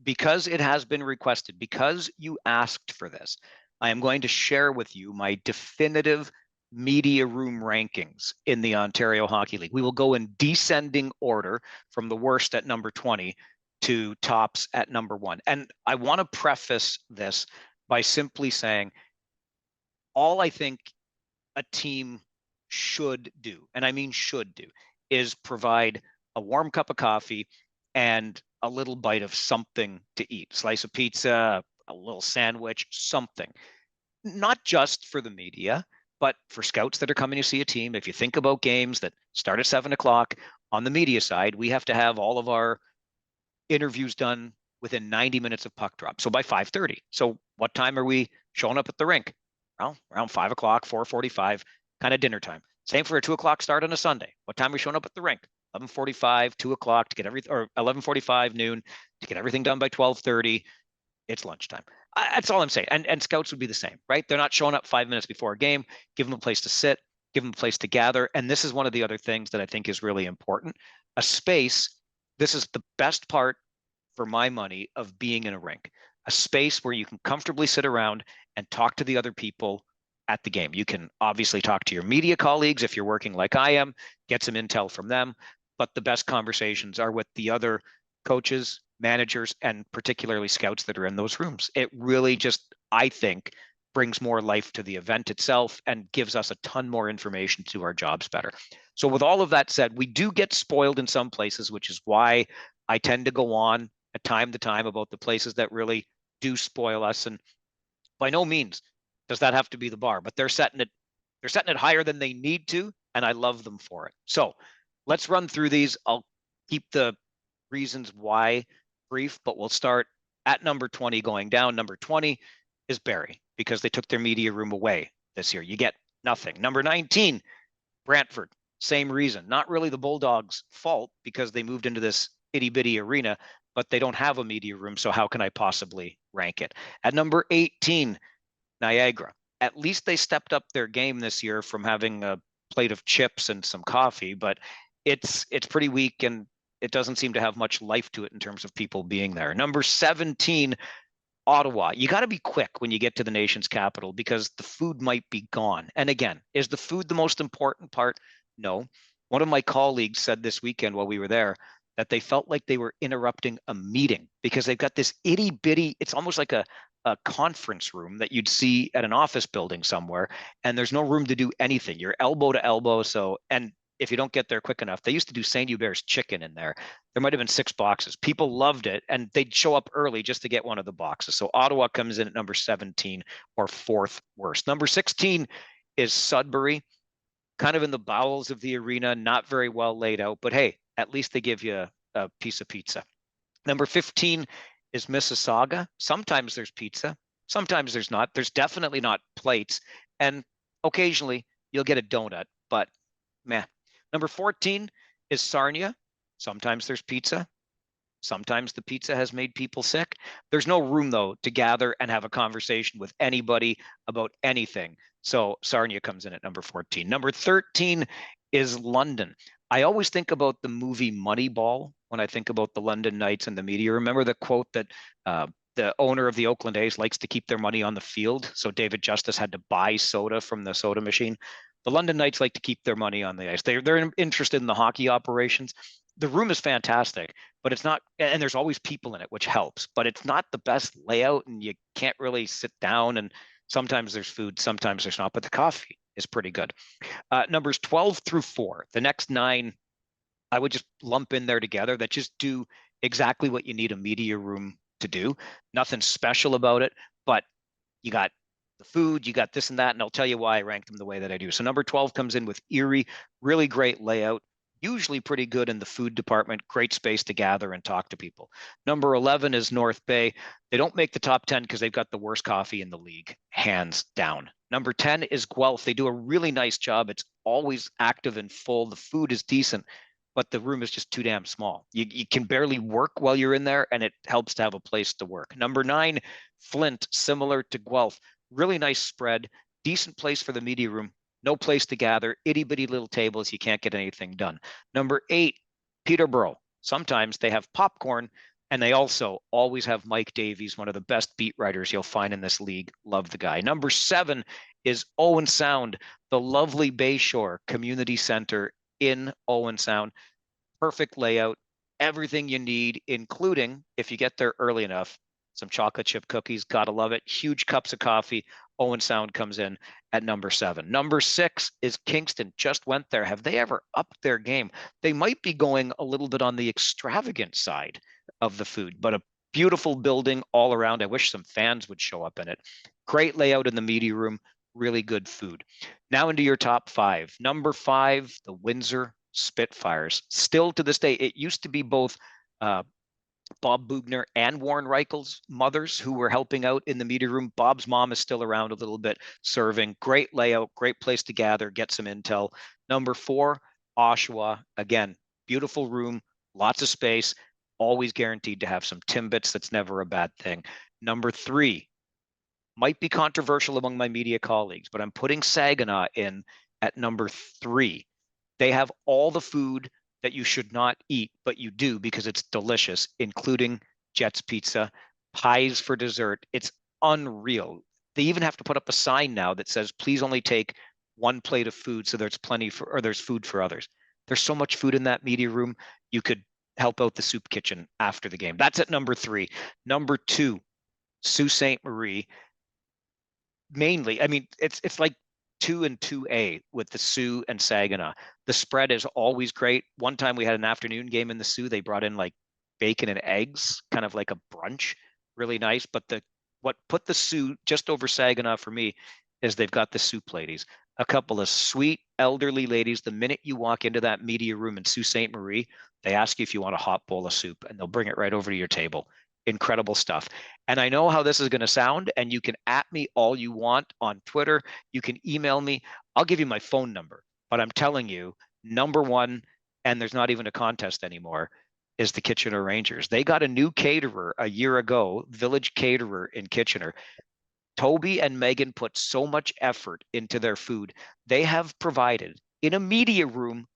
because it has been requested, because you asked for this, I am going to share with you my definitive media room rankings in the Ontario Hockey League. We will go in descending order from the worst at number 20 to tops at number 1. And I want to preface this by simply saying all I think a team should do, and I mean should do, is provide a warm cup of coffee and a little bite of something to eat, slice of pizza, a little sandwich, something, not just for the media, but for scouts that are coming to see a team. If you think about games that start at 7 o'clock on the media side, we have to have all of our interviews done within 90 minutes of puck drop. So by 5:30. So what time are we showing up at the rink? Well, around 5 o'clock, 4:45, kind of dinner time. Same for a 2 o'clock start on a Sunday. What time are we showing up at the rink? 11:45, 2 o'clock to get everything, or 11:45 noon to get everything done by 12:30. It's lunchtime. That's all I'm saying. And scouts would be the same, right? They're not showing up 5 minutes before a game. Give them a place to sit, give them a place to gather. And this is one of the other things that I think is really important. A space. This is the best part for my money of being in a rink, a space where you can comfortably sit around and talk to the other people at the game. You can obviously talk to your media colleagues if you're working like I am, get some intel from them, but the best conversations are with the other coaches, managers, and particularly scouts that are in those rooms. It really just, I think, brings more life to the event itself and gives us a ton more information to our jobs better. So with all of that said, we do get spoiled in some places, which is why I tend to go on at time to time about the places that really do spoil us. And by no means does that have to be the bar, but they're setting it higher than they need to, and I love them for it. So let's run through these. I'll keep the reasons why brief, but we'll start at number 20 going down. Number 20 is Barrie because they took their media room away this year. You get nothing. Number 19, Brantford, same reason. Not really the Bulldogs' fault because they moved into this itty bitty arena, but they don't have a media room. So how can I possibly rank it? At number 18, Niagara. At least they stepped up their game this year from having a plate of chips and some coffee, but it's pretty weak and it doesn't seem to have much life to it in terms of people being there. Number 17, Ottawa. You got to be quick when you get to the nation's capital because the food might be gone. And again, is the food the most important part? No. One of my colleagues said this weekend while we were there that they felt like they were interrupting a meeting because they've got this itty bitty, it's almost like a conference room that you'd see at an office building somewhere, and there's no room to do anything. You're elbow to elbow. So, and if you don't get there quick enough, they used to do St. Hubert's chicken in there. There might have been 6 boxes. People loved it, and they'd show up early just to get one of the boxes. So Ottawa comes in at number 17, or fourth worst. Number 16 is Sudbury, kind of in the bowels of the arena, not very well laid out, but hey, at least they give you a piece of pizza. Number 15 is Mississauga. Sometimes there's pizza, sometimes there's not. There's definitely not plates, and occasionally you'll get a donut, but meh. Number 14 is Sarnia. Sometimes there's pizza. Sometimes the pizza has made people sick. There's no room, though, to gather and have a conversation with anybody about anything. So Sarnia comes in at number 14. Number 13 is London. I always think about the movie Moneyball when I think about the London Knights and the media. Remember the quote that the owner of the Oakland A's likes to keep their money on the field? So David Justice had to buy soda from the soda machine. The London Knights like to keep their money on the ice. They're interested in the hockey operations. The room is fantastic, but it's not, and there's always people in it, which helps, but it's not the best layout and you can't really sit down, and sometimes there's food, sometimes there's not, but the coffee is pretty good. Numbers 12 through 4, the next 9, I would just lump in there together that just do exactly what you need a media room to do. Nothing special about it, but you got the food, you got this and that, and I'll tell you why I rank them the way that I do. So number 12 comes in with Erie, really great layout, usually pretty good in the food department, great space to gather and talk to people. Number 11 is North Bay. They don't make the top 10 because they've got the worst coffee in the league, hands down. Number 10 is Guelph. They do a really nice job. It's always active and full. The food is decent, but the room is just too damn small. You can barely work while you're in there, and it helps to have a place to work. Number 9, Flint, similar to Guelph. Really nice spread, decent place for the media room, no place to gather, itty bitty little tables, you can't get anything done. Number 8, Peterborough. Sometimes they have popcorn, and they also always have Mike Davies, one of the best beat writers you'll find in this league. Love the guy. Number 7 is Owen Sound, the lovely Bayshore Community Center in Owen Sound. Perfect layout, everything you need, including, if you get there early enough, some chocolate chip cookies. Gotta love it. Huge cups of coffee. Owen Sound comes in at number 7. Number 6 is Kingston. Just went there. Have they ever upped their game? They might be going a little bit on the extravagant side of the food, but a beautiful building all around. I wish some fans would show up in it. Great layout in the media room, really good food. Now into your top 5. Number 5, the Windsor Spitfires. Still to this day, it used to be both Bob Bugner and Warren Reichel's mothers who were helping out in the media room. Bob's mom is still around a little bit serving. Great layout, great place to gather, get some intel. Number 4, Oshawa. Again, beautiful room, lots of space, always guaranteed to have some Timbits. That's never a bad thing. Number 3, might be controversial among my media colleagues, but I'm putting Saginaw in at number 3. They have all the food that you should not eat, but you do because it's delicious, including Jets Pizza, pies for dessert. It's unreal. They even have to put up a sign now that says, please only take 1 plate of food so there's plenty for, or there's food for others. There's so much food in that media room. You could help out the soup kitchen after the game. That's at number 3. Number 2, Sault Ste. Marie. Mainly, I mean, it's like 2 and 2A with the Sioux and Saginaw. The spread is always great. One time we had an afternoon game in the Sioux. They brought in like bacon and eggs, kind of like a brunch, really nice. But what put the Sioux just over Saginaw for me is they've got the soup ladies, a couple of sweet elderly ladies. The minute you walk into that media room in Sault Ste. Marie, they ask you if you want a hot bowl of soup, and they'll bring it right over to your table. Incredible stuff. And I know how this is going to sound, and you can at me all you want on Twitter. You can email me. I'll give you my phone number. But I'm telling you, number 1, and there's not even a contest anymore, is the Kitchener Rangers. They got a new caterer a year ago, Village Caterer in Kitchener. Toby and Megan put so much effort into their food. They have provided in a media room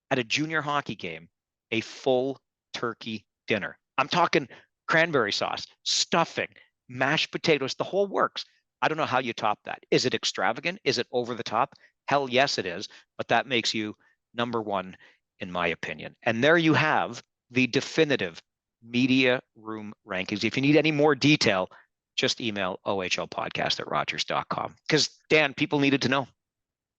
at a junior hockey game a full turkey dinner. I'm talking cranberry sauce, stuffing, mashed potatoes, the whole works. I don't know how you top that. Is it extravagant? Is it over the top? Hell yes, it is. But that makes you number 1, in my opinion. And there you have the definitive media room rankings. If you need any more detail, just email ohlpodcast@rogers.com. Because, Dan, people needed to know.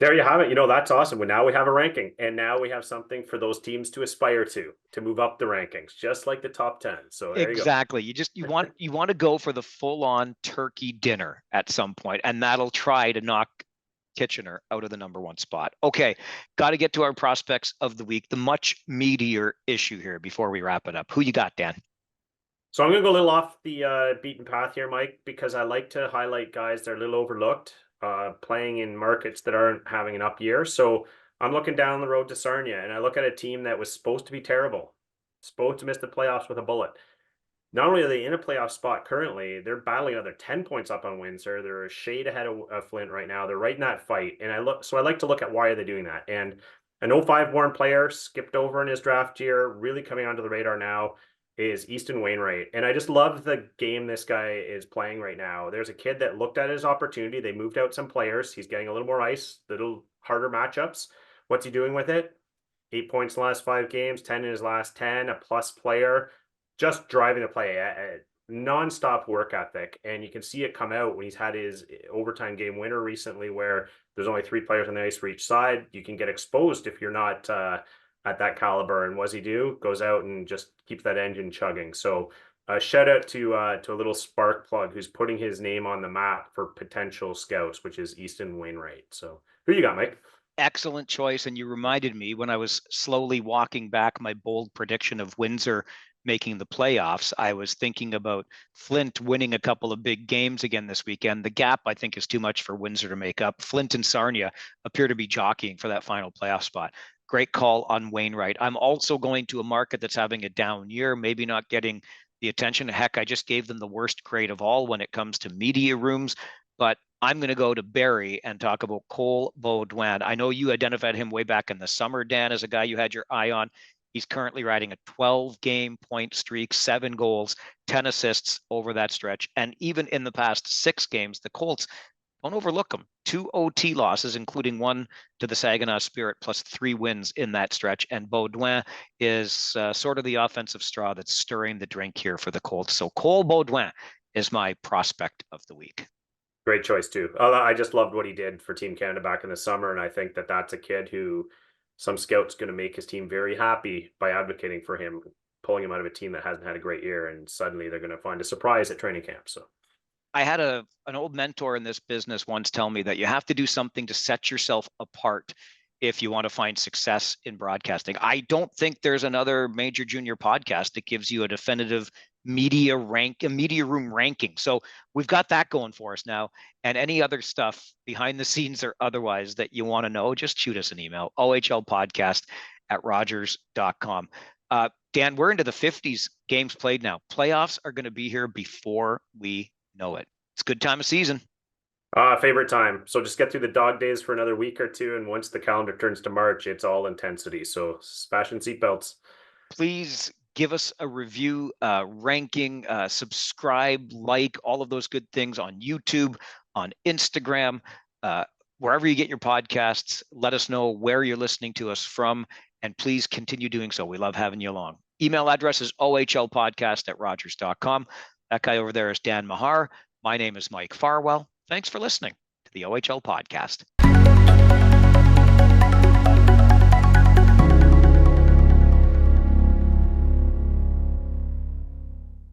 There you have it. That's awesome. Well, now we have a ranking, and now we have something for those teams to aspire to move up the rankings, just like the top 10. So there exactly. You want to go for the full-on turkey dinner at some point, and that'll try to knock Kitchener out of the number 1 spot. Okay, got to get to our prospects of the week, the much meatier issue here before we wrap it up. Who you got, Dan? So I'm going to go a little off the beaten path here, Mike, because I like to highlight guys that are a little overlooked, playing in markets that aren't having an up year. So I'm looking down the road to Sarnia, and I look at a team that was supposed to be terrible, supposed to miss the playoffs with a bullet. Not only are they in a playoff spot currently, they're battling another 10 points up on Windsor. They're a shade ahead of Flint right now. They're right in that fight. And I like to look at why are they doing that. And an 05 Warren player skipped over in his draft year, really coming onto the radar now, is Easton Wainwright. And I just love the game this guy is playing right now. There's a kid that looked at his opportunity. They moved out some players. He's getting a little more ice, little harder matchups. What's he doing with it? 8 points in the last 5 games, 10 in his last 10, a plus player, just driving the play, a nonstop work ethic. And you can see it come out when he's had his overtime game winner recently, where there's only 3 players on the ice for each side. You can get exposed if you're not at that caliber. And what's he do? Goes out and just keeps that engine chugging. So shout out to a little spark plug who's putting his name on the map for potential scouts, which is Easton Wainwright. So who you got, Mike? Excellent choice. And you reminded me when I was slowly walking back my bold prediction of Windsor making the playoffs, I was thinking about Flint winning a couple of big games again this weekend. The gap, I think, is too much for Windsor to make up. Flint and Sarnia appear to be jockeying for that final playoff spot. Great call on Wainwright. I'm also going to a market that's having a down year, maybe not getting the attention. Heck, I just gave them the worst grade of all when it comes to media rooms. But I'm going to go to Barrie and talk about Cole Baudouin. I know you identified him way back in the summer, Dan, as a guy you had your eye on. He's currently riding a 12-game point streak, 7 goals, 10 assists over that stretch. And even in the past 6 games, the Colts, don't overlook them. 2 OT losses, including 1 to the Saginaw Spirit, plus 3 wins in that stretch. And Baudouin is sort of the offensive straw that's stirring the drink here for the Colts. So Cole Baudouin is my prospect of the week. Great choice too. I just loved what he did for Team Canada back in the summer, and I think that that's a kid who some scout's going to make his team very happy by advocating for him, pulling him out of a team that hasn't had a great year, and suddenly they're going to find a surprise at training camp. So I had an old mentor in this business once tell me that you have to do something to set yourself apart if you want to find success in broadcasting. I don't think there's another major junior podcast that gives you a definitive media room ranking. So we've got that going for us now. And any other stuff behind the scenes or otherwise that you want to know, just shoot us an email, ohlpodcast@rogers.com. Dan, we're into the 50s games played now. Playoffs are going to be here before we know it. It's a good time of season. favorite time. So just get through the dog days for another week or two, and once the calendar turns to March, it's all intensity. So fasten seatbelts. Please give us a review, ranking, subscribe, like, all of those good things on YouTube, on Instagram, wherever you get your podcasts. Let us know where you're listening to us from, and please continue doing so. We love having you along. Email address is ohlpodcast@rogers.com. That guy over there is Dan Mahar. My name is Mike Farwell. Thanks for listening to the OHL podcast.